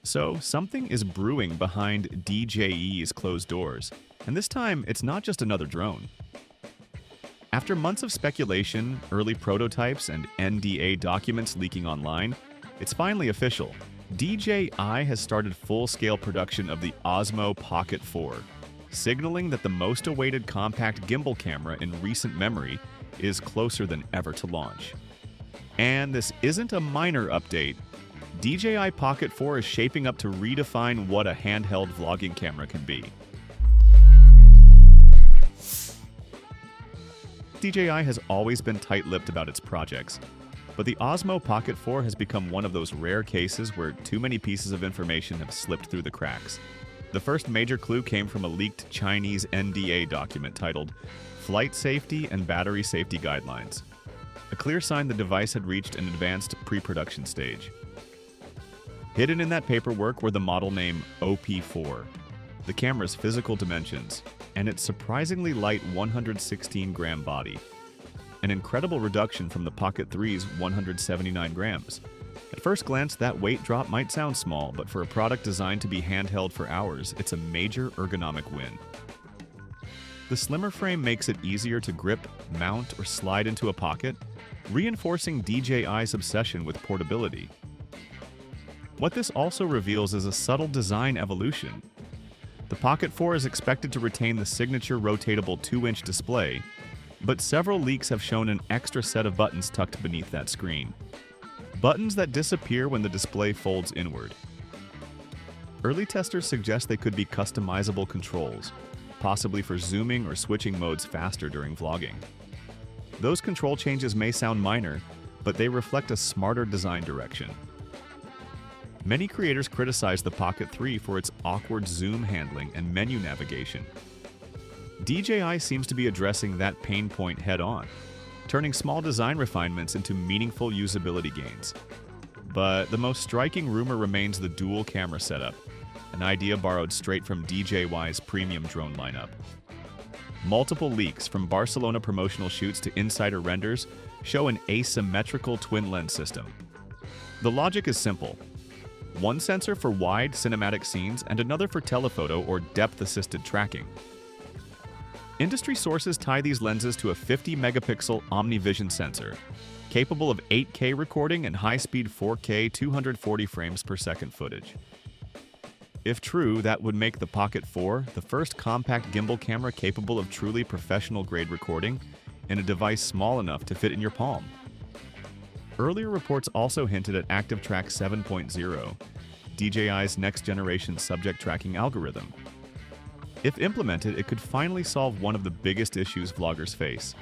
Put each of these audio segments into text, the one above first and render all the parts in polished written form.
So, something is brewing behind DJI's closed doors, and this time it's not just another drone. After months of speculation, early prototypes, and NDA documents leaking online, it's finally official. DJI has started full-scale production of the Osmo Pocket 4, signaling that the most awaited compact gimbal camera in recent memory is closer than ever to launch. And this isn't a minor update. DJI Pocket 4 is shaping up to redefine what a handheld vlogging camera can be. DJI has always been tight-lipped about its projects, but the Osmo Pocket 4 has become one of those rare cases where too many pieces of information have slipped through the cracks. The first major clue came from a leaked Chinese NDA document titled Flight Safety and Battery Safety Guidelines, a clear sign the device had reached an advanced pre-production stage. Hidden in that paperwork were the model name OP4, the camera's physical dimensions, and its surprisingly light 116-gram body, an incredible reduction from the Pocket 3's 179 grams. At first glance, that weight drop might sound small, but for a product designed to be handheld for hours, it's a major ergonomic win. The slimmer frame makes it easier to grip, mount, or slide into a pocket, reinforcing DJI's obsession with portability. What this also reveals is a subtle design evolution. The Pocket 4 is expected to retain the signature rotatable 2-inch display, but several leaks have shown an extra set of buttons tucked beneath that screen. Buttons that disappear when the display folds inward. Early testers suggest they could be customizable controls, possibly for zooming or switching modes faster during vlogging. Those control changes may sound minor, but they reflect a smarter design direction. Many creators criticize the Pocket 3 for its awkward zoom handling and menu navigation. DJI seems to be addressing that pain point head-on, turning small design refinements into meaningful usability gains. But the most striking rumor remains the dual camera setup, an idea borrowed straight from DJI's premium drone lineup. Multiple leaks, from Barcelona promotional shoots to insider renders, show an asymmetrical twin-lens system. The logic is simple. One sensor for wide cinematic scenes and another for telephoto or depth-assisted tracking. Industry sources tie these lenses to a 50-megapixel OmniVision sensor, capable of 8K recording and high-speed 4K 240 frames per second footage. If true, that would make the Pocket 4 the first compact gimbal camera capable of truly professional-grade recording in a device small enough to fit in your palm. Earlier reports also hinted at ActiveTrack 7.0, DJI's next-generation subject tracking algorithm. If implemented, it could finally solve one of the biggest issues vloggers face: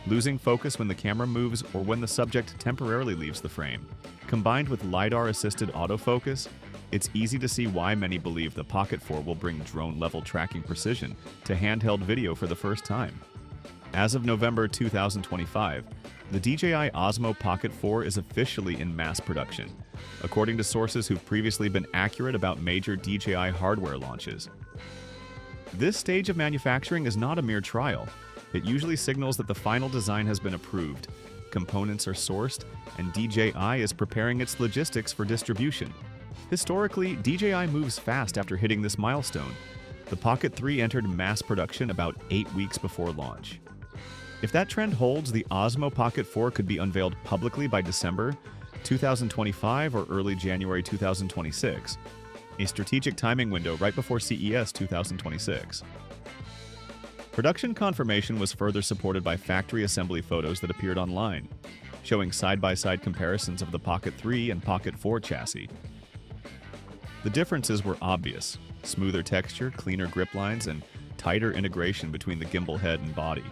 losing focus when the camera moves or when the subject temporarily leaves the frame. Combined with LiDAR-assisted autofocus, it's easy to see why many believe the Pocket 4 will bring drone-level tracking precision to handheld video for the first time. As of November 2025, the DJI Osmo Pocket 4 is officially in mass production, according to sources who've previously been accurate about major DJI hardware launches. This stage of manufacturing is not a mere trial. It usually signals that the final design has been approved, components are sourced, and DJI is preparing its logistics for distribution. Historically, DJI moves fast after hitting this milestone. The Pocket 3 entered mass production about 8 weeks before launch. If that trend holds, the Osmo Pocket 4 could be unveiled publicly by December 2025 or early January 2026, a strategic timing window right before CES 2026. Production confirmation was further supported by factory assembly photos that appeared online, showing side-by-side comparisons of the Pocket 3 and Pocket 4 chassis. The differences were obvious: smoother texture, cleaner grip lines, and tighter integration between the gimbal head and body.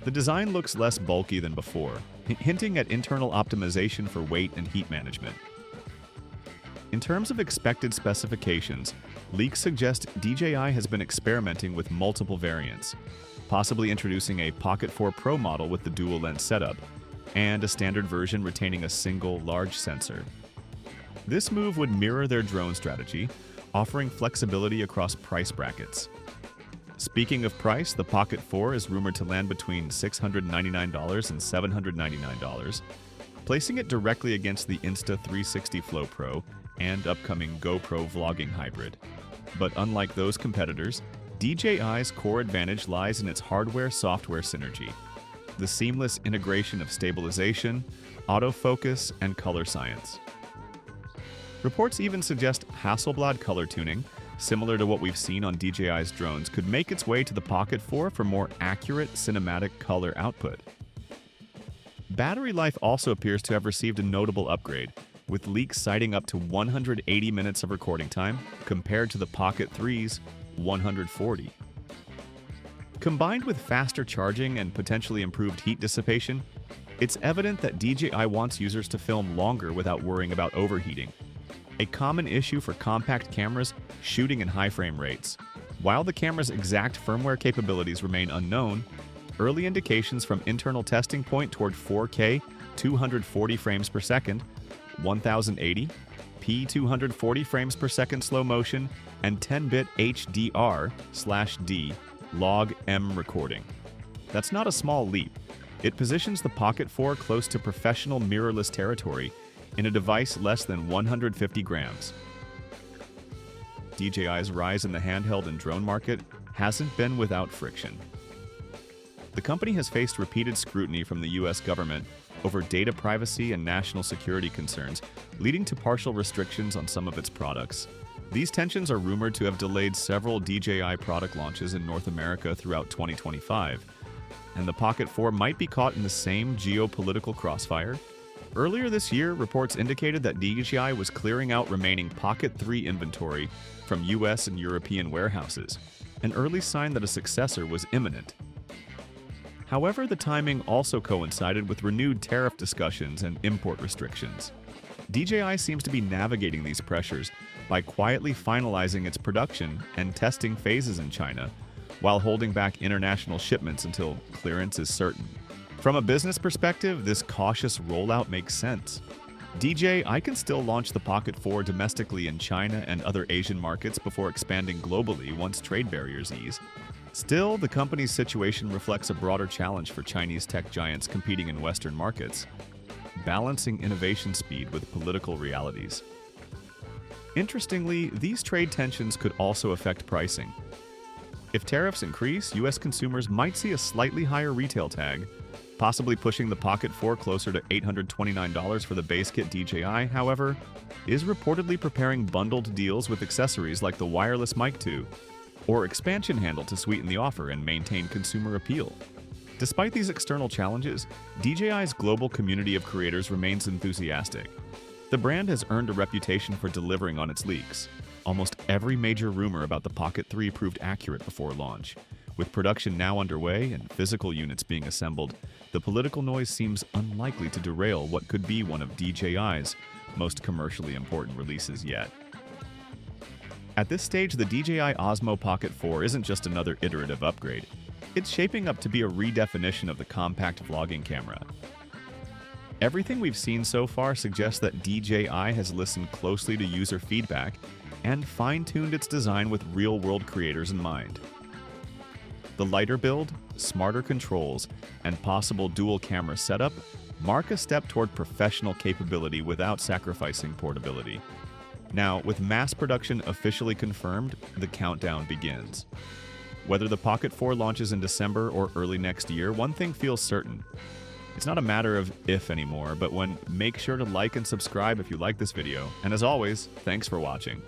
The design looks less bulky than before, hinting at internal optimization for weight and heat management. In terms of expected specifications, leaks suggest DJI has been experimenting with multiple variants, possibly introducing a Pocket 4 Pro model with the dual lens setup, and a standard version retaining a single large sensor. This move would mirror their drone strategy, offering flexibility across price brackets. Speaking of price, the Pocket 4 is rumored to land between $699 and $799, placing it directly against the Insta360 Flow Pro and upcoming GoPro vlogging hybrid. But unlike those competitors, DJI's core advantage lies in its hardware-software synergy, the seamless integration of stabilization, autofocus, and color science. Reports even suggest Hasselblad color tuning, similar to what we've seen on DJI's drones, could make its way to the Pocket 4 for more accurate cinematic color output. Battery life also appears to have received a notable upgrade, with leaks citing up to 180 minutes of recording time compared to the Pocket 3's 140. Combined with faster charging and potentially improved heat dissipation, it's evident that DJI wants users to film longer without worrying about overheating, a common issue for compact cameras shooting in high frame rates. While the camera's exact firmware capabilities remain unknown, early indications from internal testing point toward 4K 240 frames per second, 1080, P240 frames per second slow motion, and 10-bit HDR/D log M recording. That's not a small leap. It positions the Pocket 4 close to professional mirrorless territory in a device less than 150 grams. DJI's rise in the handheld and drone market hasn't been without friction. The company has faced repeated scrutiny from the US government over data privacy and national security concerns, leading to partial restrictions on some of its products. These tensions are rumored to have delayed several DJI product launches in North America throughout 2025, and the Pocket 4 might be caught in the same geopolitical crossfire. Earlier this year, reports indicated that DJI was clearing out remaining Pocket 3 inventory from US and European warehouses, an early sign that a successor was imminent. However, the timing also coincided with renewed tariff discussions and import restrictions. DJI seems to be navigating these pressures by quietly finalizing its production and testing phases in China, while holding back international shipments until clearance is certain. From a business perspective, this cautious rollout makes sense. DJI can still launch the Pocket 4 domestically in China and other Asian markets before expanding globally once trade barriers ease. Still, the company's situation reflects a broader challenge for Chinese tech giants competing in Western markets, balancing innovation speed with political realities. Interestingly, these trade tensions could also affect pricing. If tariffs increase, US consumers might see a slightly higher retail tag, possibly pushing the Pocket 4 closer to $829 for the base kit. DJI, however, is reportedly preparing bundled deals with accessories like the wireless mic 2, or expansion handle to sweeten the offer and maintain consumer appeal. Despite these external challenges, DJI's global community of creators remains enthusiastic. The brand has earned a reputation for delivering on its leaks. Almost every major rumor about the Pocket 3 proved accurate before launch. With production now underway and physical units being assembled, the political noise seems unlikely to derail what could be one of DJI's most commercially important releases yet. At this stage, the DJI Osmo Pocket 4 isn't just another iterative upgrade. It's shaping up to be a redefinition of the compact vlogging camera. Everything we've seen so far suggests that DJI has listened closely to user feedback and fine-tuned its design with real-world creators in mind. The lighter build, smarter controls, and possible dual-camera setup mark a step toward professional capability without sacrificing portability. Now, with mass production officially confirmed, the countdown begins. Whether the Pocket 4 launches in December or early next year, one thing feels certain. It's not a matter of if anymore, but when. Make sure to like and subscribe if you like this video. And as always, thanks for watching.